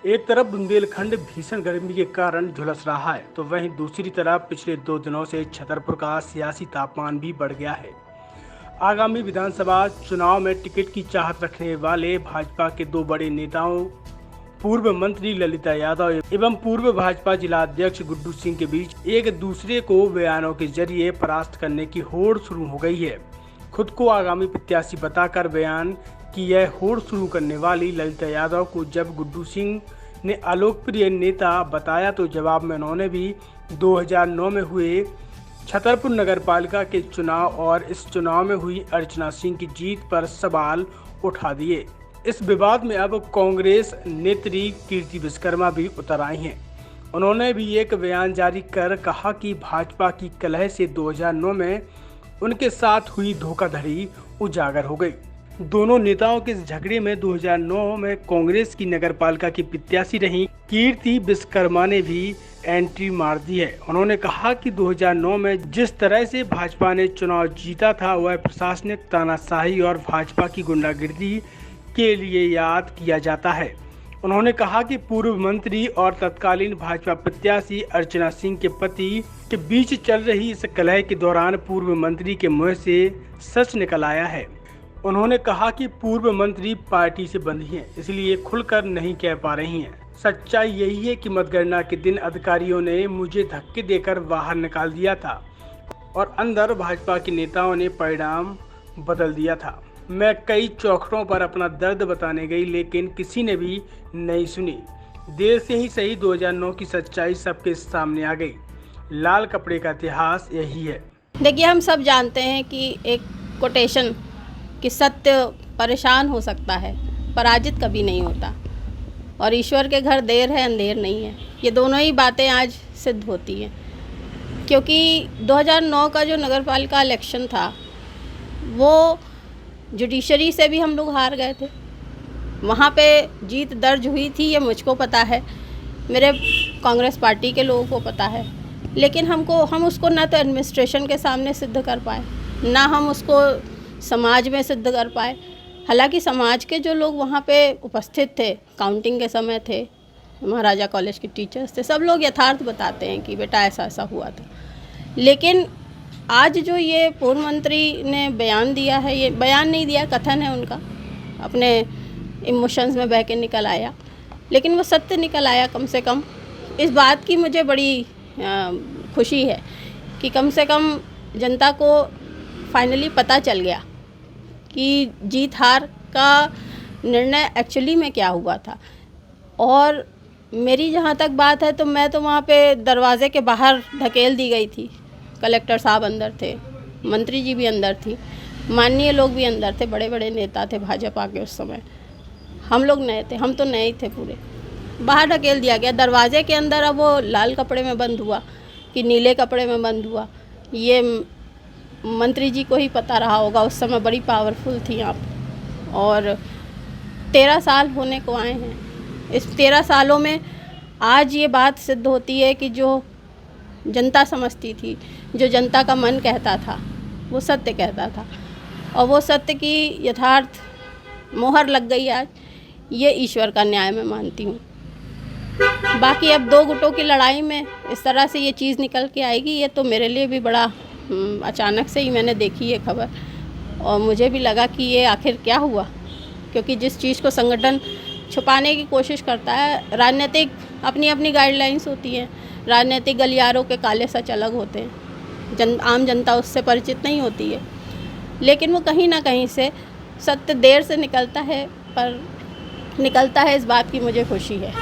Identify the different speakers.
Speaker 1: एक तरफ बुंदेलखंड भीषण गर्मी के कारण झुलस रहा है तो वहीं दूसरी तरफ पिछले 2 दिनों से छतरपुर का सियासी तापमान भी बढ़ गया है। आगामी विधानसभा चुनाव में टिकट की चाहत रखने वाले भाजपा के दो बड़े नेताओं पूर्व मंत्री ललिता यादव एवं पूर्व भाजपा जिला अध्यक्ष गुड्डू सिंह के बीच एक दूसरे को बयानों के जरिए परास्त करने की होड़ शुरू हो गई है। खुद को आगामी प्रत्याशी बताकर बयान की यह होड़ शुरू करने वाली ललिता यादव को जब गुड्डू सिंह ने अलोकप्रिय नेता बताया तो जवाब में उन्होंने भी 2009 में हुए छतरपुर नगरपालिका के चुनाव और इस चुनाव में हुई अर्चना सिंह की जीत पर सवाल उठा दिए। इस विवाद में अब कांग्रेस नेत्री कीर्ति विश्वकर्मा भी उतर आई हैं। उन्होंने भी एक बयान जारी कर कहा कि भाजपा की कलह से 2009 में उनके साथ हुई धोखाधड़ी उजागर हो गई। दोनों नेताओं के इस झगड़े में 2009 में कांग्रेस की नगरपालिका की प्रत्याशी रही कीर्ति विश्वकर्मा ने भी एंट्री मार दी है। उन्होंने कहा कि 2009 में जिस तरह से भाजपा ने चुनाव जीता था वह प्रशासनिक तानाशाही और भाजपा की गुंडागिर्दी के लिए याद किया जाता है। उन्होंने कहा कि पूर्व मंत्री और तत्कालीन भाजपा प्रत्याशी अर्चना सिंह के पति के बीच चल रही इस कलह के दौरान पूर्व मंत्री के मुंह से सच निकल आया है। उन्होंने कहा कि पूर्व मंत्री पार्टी से बंधी हैं, इसलिए खुलकर नहीं कह पा रही हैं। सच्चाई यही है कि मतगणना के दिन अधिकारियों ने मुझे धक्के देकर बाहर निकाल दिया था और अंदर भाजपा के नेताओं ने परिणाम बदल दिया था। मैं कई चौखटों पर अपना दर्द बताने गई लेकिन किसी ने भी नहीं सुनी। देर से ही सही 2009 की सच्चाई सबके सामने आ गई। लाल कपड़े का इतिहास यही है।
Speaker 2: देखिए, हम सब जानते हैं कि एक कोटेशन कि सत्य परेशान हो सकता है, पराजित कभी नहीं होता, और ईश्वर के घर देर है अंधेर नहीं है। ये दोनों ही बातें आज सिद्ध होती हैं, क्योंकि 2009 का जो नगरपालिका इलेक्शन था वो जुडिशरी से भी हम लोग हार गए थे। वहाँ पे जीत दर्ज हुई थी, ये मुझको पता है, मेरे कांग्रेस पार्टी के लोगों को पता है, लेकिन हम उसको ना तो एडमिनिस्ट्रेशन के सामने सिद्ध कर पाए, ना हम उसको समाज में सिद्ध कर पाए। हालांकि समाज के जो लोग वहाँ पे उपस्थित थे, काउंटिंग के समय थे, महाराजा कॉलेज के टीचर्स थे, सब लोग यथार्थ बताते हैं कि बेटा ऐसा ऐसा हुआ था। लेकिन आज जो ये पूर्व मंत्री ने बयान दिया है, ये बयान नहीं दिया, कथन है उनका, अपने इमोशंस में बह के निकल आया, लेकिन वो सत्य निकल आया। कम से कम इस बात की मुझे बड़ी खुशी है कि कम से कम जनता को फाइनली पता चल गया कि जीत हार का निर्णय एक्चुअली में क्या हुआ था। और मेरी जहाँ तक बात है तो मैं तो वहाँ पे दरवाजे के बाहर धकेल दी गई थी। कलेक्टर साहब अंदर थे, मंत्री जी भी अंदर थी, माननीय लोग भी अंदर थे, बड़े बड़े नेता थे भाजपा के उस समय। हम लोग नए थे, हम तो नए ही थे पूरे। बाहर धकेल दिया गया दरवाजे के अंदर। अब वो लाल कपड़े में बंद हुआ कि नीले कपड़े में बंद हुआ, ये मंत्री जी को ही पता रहा होगा। उस समय बड़ी पावरफुल थी आप, और 13 साल होने को आए हैं। इस 13 सालों में आज ये बात सिद्ध होती है कि जो जनता समझती थी, जो जनता का मन कहता था, वो सत्य कहता था, और वो सत्य की यथार्थ मोहर लग गई आज। ये ईश्वर का न्याय मैं मानती हूँ। बाकी अब दो गुटों की लड़ाई में इस तरह से ये चीज़ निकल के आएगी, ये तो मेरे लिए भी बड़ा अचानक से ही मैंने देखी ये खबर, और मुझे भी लगा कि ये आखिर क्या हुआ, क्योंकि जिस चीज़ को संगठन छुपाने की कोशिश करता है, राजनीतिक अपनी अपनी गाइडलाइंस होती हैं, राजनीतिक गलियारों के काले सच अलग होते हैं, आम जनता उससे परिचित नहीं होती है, लेकिन वो कहीं ना कहीं से सत्य देर से निकलता है, पर निकलता है, इस बात की मुझे खुशी है।